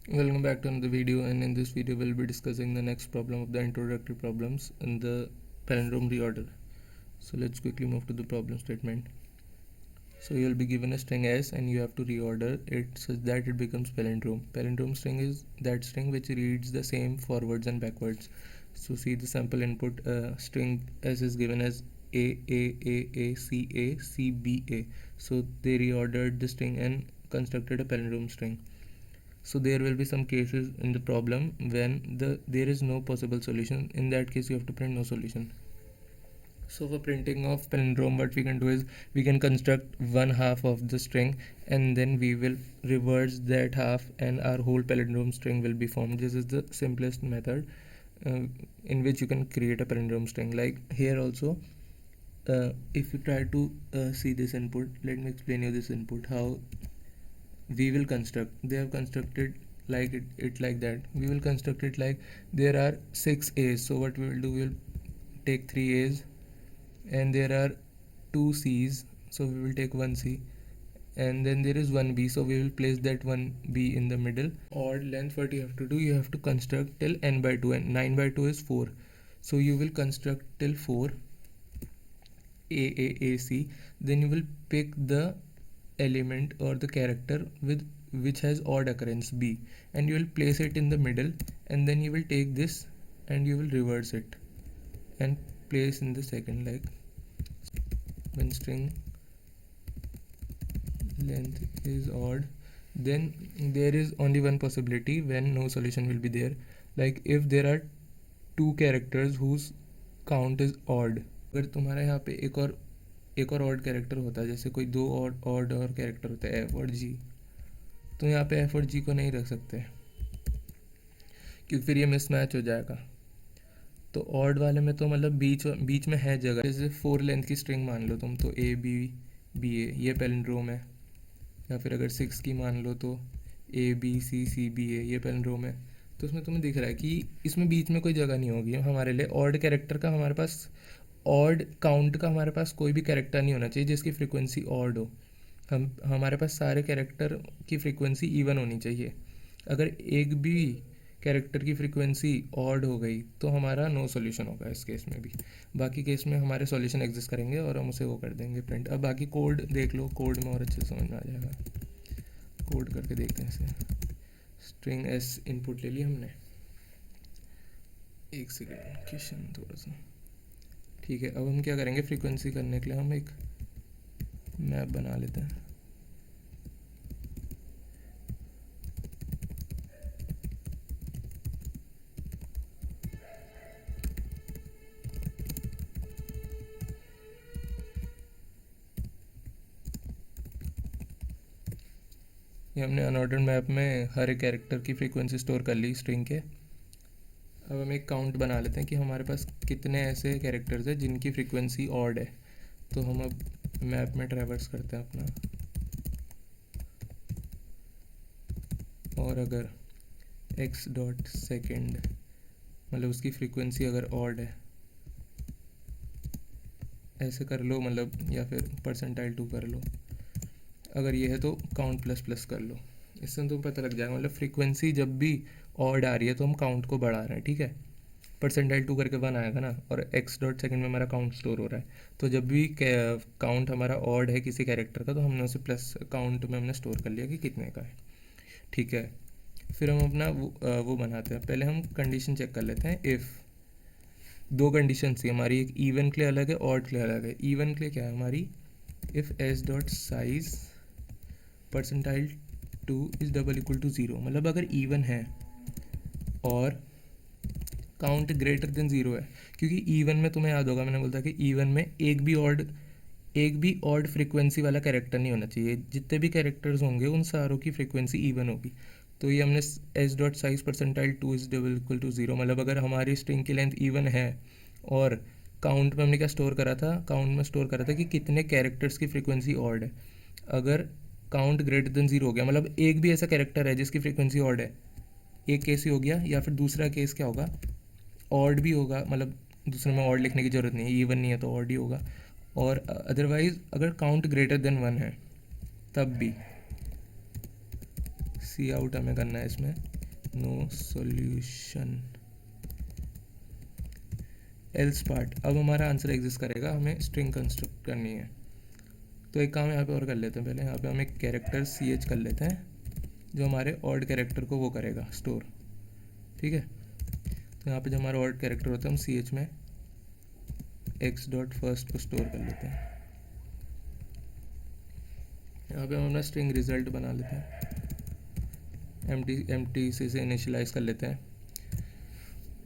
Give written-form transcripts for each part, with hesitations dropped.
Welcome back to another video, and in this video we'll be discussing the next problem of the introductory problems in the palindrome reorder. So let's quickly move to the problem statement. So you'll be given a string S and you have to reorder it such that it becomes palindrome. Palindrome string is that string which reads the same forwards and backwards. So see the sample input, string S is given as A, so they reordered the string and constructed a palindrome string. So there will be some cases in the problem when there is no possible solution. In that case you have to print no solution. So for printing of palindrome, what we can do is we can construct one half of the string and then we will reverse that half and our whole palindrome string will be formed. This is the simplest method in which you can create a palindrome string. Like here also, if you try to see this input, let me explain you this input, how we will construct. They have constructed like it like that. We will construct it like there are 6 A's. So what we will do, we will take 3 A's and there are 2 C's, so we will take 1 C, and then there is 1 B, so we will place that 1 B in the middle. Odd length, what you have to do, you have to construct till n by 2, and 9 by 2 is 4, so you will construct till 4 A, then you will pick the element or the character with which has odd occurrence B, and you will place it in the middle, and then you will take this and you will reverse it and place in the second, like when string length is odd, then there is only one possibility when no solution will be there. Like if there are 2 characters whose count is odd, अगर तुम्हारा यहाँ पे एक और odd character होता है, जैसे कोई 2 ऑड और कैरेक्टर होता है एफ और जी, तो यहाँ पे एफ और जी को नहीं रख सकते क्योंकि फिर ये मिसमैच हो जाएगा. तो ऑड वाले में तो मतलब बीच में है जगह. जैसे 4 लेंथ की स्ट्रिंग मान लो तुम, तो ए बी ए ये पैलिंड्रोम है, या फिर अगर 6 की मान लो तो ए बी सी बी ए ये पैलिंड्रोम है. तो उसमें तुम्हें दिख रहा है कि इसमें बीच में कोई जगह नहीं होगी हमारे लिए. ऑड कैरेक्टर का हमारे पास, ऑड काउंट का हमारे पास कोई भी कैरेक्टर नहीं होना चाहिए जिसकी फ्रीक्वेंसी ऑड हो. हमारे पास सारे कैरेक्टर की फ्रीक्वेंसी इवन होनी चाहिए. अगर एक भी कैरेक्टर की फ्रीक्वेंसी ऑड हो गई तो हमारा नो सॉल्यूशन होगा इस केस में भी. बाकी केस में हमारे सॉल्यूशन एग्जिस्ट करेंगे और हम उसे वो कर देंगे प्रिंट. अब बाकी कोड देख लो, कोड में और अच्छे से समझ में आ जाएगा. कोड करके देखते हैं इसे. स्ट्रिंग एस इनपुट ले लिया हमने. एक सेकेंड किशन थोड़ा सा. ठीक है, अब हम क्या करेंगे, फ्रीक्वेंसी करने के लिए हम एक मैप बना लेते हैं. ये हमने अनऑर्डर्ड मैप में हर एक कैरेक्टर की फ्रीक्वेंसी स्टोर कर ली स्ट्रिंग के. अब हम एक काउंट बना लेते हैं कि हमारे पास कितने ऐसे कैरेक्टर्स हैं जिनकी फ्रीक्वेंसी ऑड है. तो हम अब मैप में ट्रैवर्स करते हैं अपना, और अगर x डॉट सेकेंड मतलब उसकी फ्रीक्वेंसी अगर ऑड है, ऐसे कर लो मतलब, या फिर परसेंटाइल 2 कर लो. अगर ये है तो काउंट प्लस प्लस कर लो. इससे तो पता लग जाएगा, मतलब फ्रीक्वेंसी जब भी ऑड आ रही है तो हम काउंट को बढ़ा रहे हैं. ठीक है, परसेंटाइल 2 करके 1 आएगा ना, और x डॉट सेकेंड में हमारा काउंट स्टोर हो रहा है. तो जब भी काउंट हमारा ऑड है किसी कैरेक्टर का, तो हमने उसे प्लस काउंट में हमने स्टोर कर लिया कि कितने का है. ठीक है, फिर हम अपना वो बनाते हैं. पहले हम कंडीशन चेक कर लेते हैं. इफ़ 2 कंडीशन थी हमारी, एक इवन के लिए अलग है, ऑड के लिए अलग है. इवन के लिए क्या है हमारी, if S dot size percentile 2 is double equal to 0, मतलब अगर इवन है और काउंट ग्रेटर देन 0 है. क्योंकि इवन में तुम्हें याद होगा मैंने बोलता कि इवन में एक भी ऑड फ्रीक्वेंसी वाला कैरेक्टर नहीं होना चाहिए. जितने भी कैरेक्टर्स होंगे उन सारों की फ्रीक्वेंसी इवन होगी. तो ये हमने S dot size percentile 2 is double equal to 0, मतलब अगर हमारी स्ट्रिंग की लेंथ इवन है और काउंट में हमने क्या स्टोर करा था, काउंट में स्टोर करा था कि कितने कैरेक्टर्स की फ्रीक्वेंसी ऑड है. अगर काउंट ग्रेटर देन 0 हो गया, मतलब एक भी ऐसा कैरेक्टर है जिसकी फ्रीक्वेंसी ऑड है, एक केस ही हो गया. या फिर दूसरा केस क्या होगा, ऑड भी होगा, मतलब दूसरे में ऑड लिखने की ज़रूरत नहीं है, इवन नहीं है तो ऑड ही होगा. और अदरवाइज़ अगर काउंट ग्रेटर देन 1 है तब भी सी आउट हमें करना है इसमें नो सॉल्यूशन एल्स पार्ट। अब हमारा आंसर एग्जिस्ट करेगा, हमें स्ट्रिंग कंस्ट्रक्ट करनी है। तो एक काम यहाँ पे और कर लेते हैं, पहले यहाँ पे हम एक कैरेक्टर सी एच कर लेते हैं जो हमारे ऑड कैरेक्टर को वो करेगा स्टोर। ठीक है, तो यहाँ पे जो हमारा ऑड कैरेक्टर होता है हम सी एच में एक्स डॉट फर्स्ट को स्टोर कर लेते हैं। यहाँ पे हम अपना स्ट्रिंग रिजल्ट बना लेते हैं, एम्प्टी से इनिशियलाइज कर लेते हैं।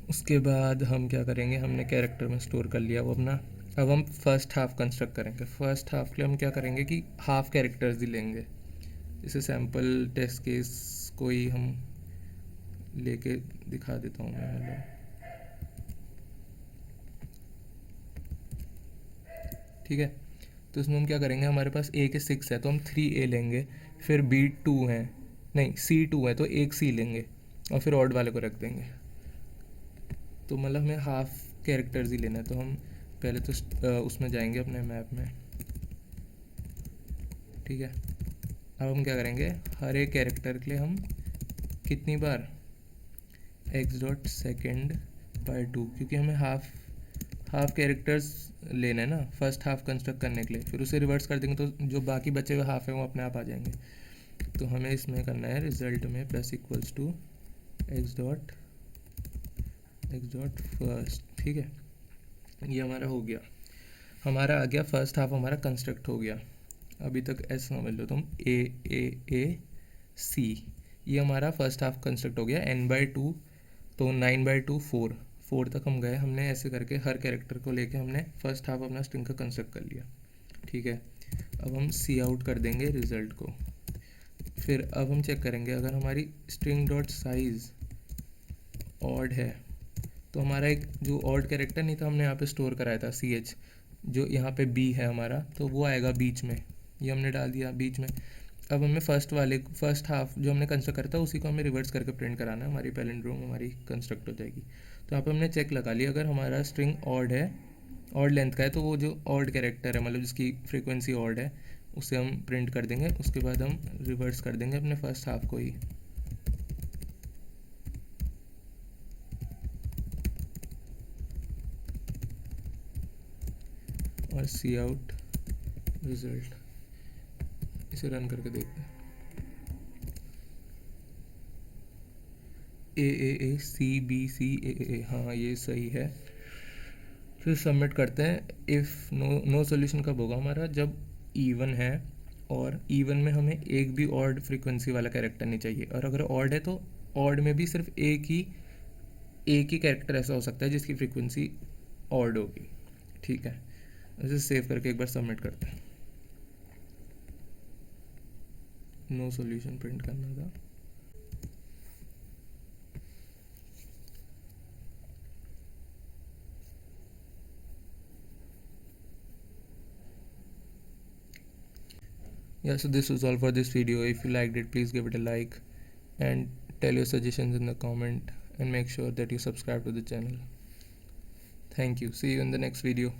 उसके बाद हम क्या करेंगे, हमने कैरेक्टर में स्टोर कर लिया वो अपना। अब हम फर्स्ट हाफ कंस्ट्रक्ट करेंगे। फर्स्ट हाफ के लिए हम क्या करेंगे कि हाफ कैरेक्टर्स ही लेंगे। जैसे सैम्पल टेस्ट केस कोई हम लेके दिखा देता हूँ मैं, मतलब ठीक है। तो इसमें हम क्या करेंगे, हमारे पास ए के 6 है तो हम 3A लेंगे, फिर B 2 है, नहीं C 2 है तो एक C लेंगे और फिर ऑड वाले को रख देंगे। तो मतलब हमें हाफ कैरेक्टर्स ही लेना है। तो हम पहले तो उसमें जाएंगे अपने मैप में, ठीक है। अब हम क्या करेंगे, हर एक कैरेक्टर के लिए हम कितनी बार x डॉट सेकेंड बाय 2, क्योंकि हमें हाफ कैरेक्टर्स लेना है ना फर्स्ट हाफ कंस्ट्रक्ट करने के लिए। फिर उसे रिवर्स कर देंगे तो जो बाकी बचे हुए हाफ है वो अपने आप आ जाएंगे। तो हमें इसमें करना है रिजल्ट में plus equals to X dot first, ठीक है। ये हमारा हो गया, हमारा आ गया फर्स्ट हाफ हमारा कंस्ट्रक्ट हो गया। अभी तक ऐसा समझ लो तुम ए सी, ये हमारा फर्स्ट हाफ कंस्ट्रक्ट हो गया n/2, तो 9/2 4 तक हम गए। हमने ऐसे करके हर कैरेक्टर को लेके हमने फर्स्ट हाफ अपना स्ट्रिंग का कंस्ट्रक्ट कर लिया, ठीक है। अब हम सी आउट कर देंगे रिजल्ट को। फिर अब हम चेक करेंगे अगर हमारी स्ट्रिंग डॉट साइज ऑड है तो हमारा एक जो ऑड कैरेक्टर नहीं था हमने यहाँ पे स्टोर कराया था सी एच, जो यहाँ पे बी है हमारा, तो वो आएगा बीच में, ये हमने डाल दिया बीच में। अब हमें फर्स्ट हाफ जो हमने कंस्ट्रक्ट करता है उसी को हमें रिवर्स करके प्रिंट कराना है, हमारी पैलिंड्रोम हमारी कंस्ट्रक्ट हो जाएगी। तो यहाँ पे हमने चेक लगा लिया, अगर हमारा स्ट्रिंग ऑड है, ऑड लेंथ का है, तो वो जो ऑड कैरेक्टर है मतलब जिसकी फ्रीक्वेंसी ऑड है उसे हम प्रिंट कर देंगे। उसके बाद हम रिवर्स कर देंगे अपने फर्स्ट हाफ को ही। और सी आउट रिजल्ट, इसे रन करके देखते हैं। ए सी बी सी ए, हाँ ये सही है। फिर सबमिट करते हैं। इफ़ नो सोल्यूशन कब होगा हमारा, जब इवन है और इवन में हमें एक भी ऑड फ्रीक्वेंसी वाला कैरेक्टर नहीं चाहिए, और अगर ऑड है तो ऑड में भी सिर्फ एक ही कैरेक्टर ऐसा हो सकता है जिसकी फ्रीक्वेंसी ऑड होगी, ठीक है। इसे सेव करके एक बार सबमिट करते हैं। नो सॉल्यूशन प्रिंट करना था। Yeah, so this was all for this video. If you liked it, please give it a like and tell your suggestions in the comment, and make sure that you subscribe to the channel. Thank you. See you in the next video.